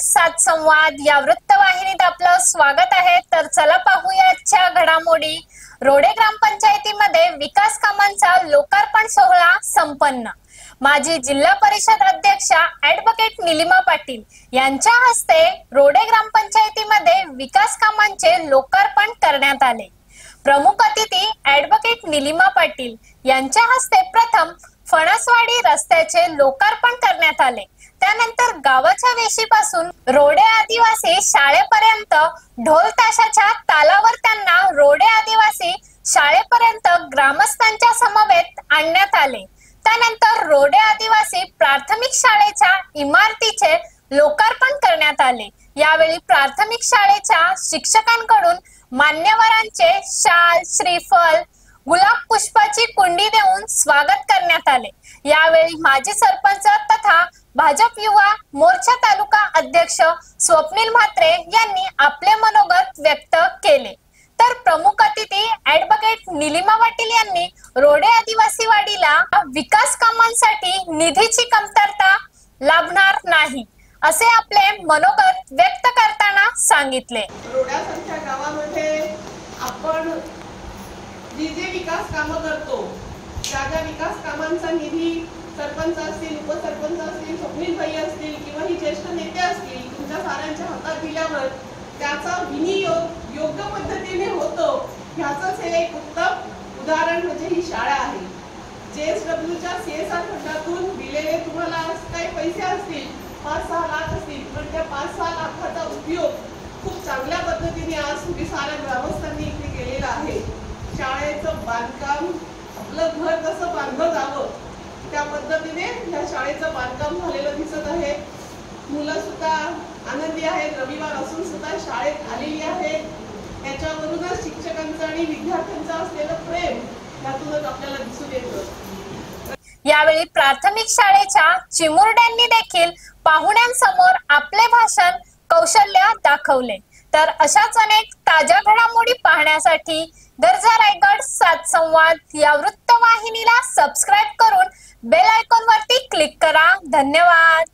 सात संवाद या वृत्तवाहिनीत आपलं स्वागत आहे। तर चला पाहूया आजच्या घडामोडी। रोडे ग्रामपंचायतीमध्ये विकास कामांचा लोकार्पण सोहळा संपन्न। माजी जिल्हा परिषद अध्यक्षा ॲडव्होकेट निलिमा पाटील यांच्या हस्ते रोडे ग्रामपंचायतीमध्ये विकास कामांचे लोकार्पण करण्यात आले। प्रमुख अतिथी ॲडव्होकेट निलिमा पाटील यांच्या हस्ते प्रथम फणसवाडी रस्त्याचे लोकार्पण करण्यात आले। त्यानंतर गावाच्या वेशीपासून रोडे आदिवासी शाळेपर्यंत ढोल ताशाच्या तालावर त्यांना रोडे आदिवासी शाळेपर्यंत ग्रामस्थांच्या समवेत आणण्यात आले। त्यानंतर रोडे आदिवासी प्राथमिक शाळेच्या इमारतीचे लोकार्पण करण्यात आले। यावेळी प्राथमिक शाळेच्या शिक्षकांकडून मान्यवरांचे शाल, श्रीफळ, गुलाब पुष्पाची कुंडी देऊन स्वागत करण्यात आले। यावेळी माजी सरपंच तथा भाजप युवा मोर्चा तालुका अध्यक्ष स्वप्नील म्हात्रे यांनी आपले मनोगत व्यक्त केले। तर प्रमुख अतिथी ॲडव्होकेट निलिमा पाटील यांनी रोडे आदिवासी वाडीला विकास कामांसाठी निधीची कमतरता लाभणार नाही असे आपले मनोगत व्यक्त करताना सांगितले। रोड्यासारख्या गावामध्ये आपण जे विकास कामं करतो त्या विकास कामांचा निधी सरपंच असतील, उपसरपंच असतील, स्वप्नील भाई असतील किंवा ही ज्येष्ठ नेते असतील तुमच्या साऱ्यांच्या हातात दिल्यावर त्याचा विनियोग योग्य पद्धतीने होतो ह्याचंच हे एक उत्तम उदाहरण म्हणजे ही शाळा आहे। JSWच्या CSR फंडातून दिलेले तुम्हाला काही पैसे असतील 5-6 लाख असतील, पण त्या 5-6 लाखाचा उपयोग खूप चांगल्या पद्धतीने आज तुम्ही साऱ्या ग्रामस्थांनी इथे केलेला आहे। शाळेचं बांधकाम आपलं घर कसं बांधलं जावं त्या पद्धतीने या शाळेचं बांधकाम झालेलं दिसत आहे। मुलं सुद्धा आनंदी आहेत, रविवार असून सुद्धा शाळेत आलेली आहेत। त्याच्यावरूनच शिक्षकांचं आणि विद्यार्थ्यांचं असलेलं प्रेम यातूनच आपल्याला दिसून येतं। यावेळी प्राथमिक शाळेच्या चिमुरड्यांनी देखील पाहुण्यांसमोर आपले भाषण कौशल्य दाखवले। तर अशाच अनेक ताज्या घडामोडी पाहण्यासाठी गरजा रायगड सात संवाद या वृत्तवाहिनीला सबस्क्राइब करून बेल आयकॉन वरती क्लिक करा। धन्यवाद।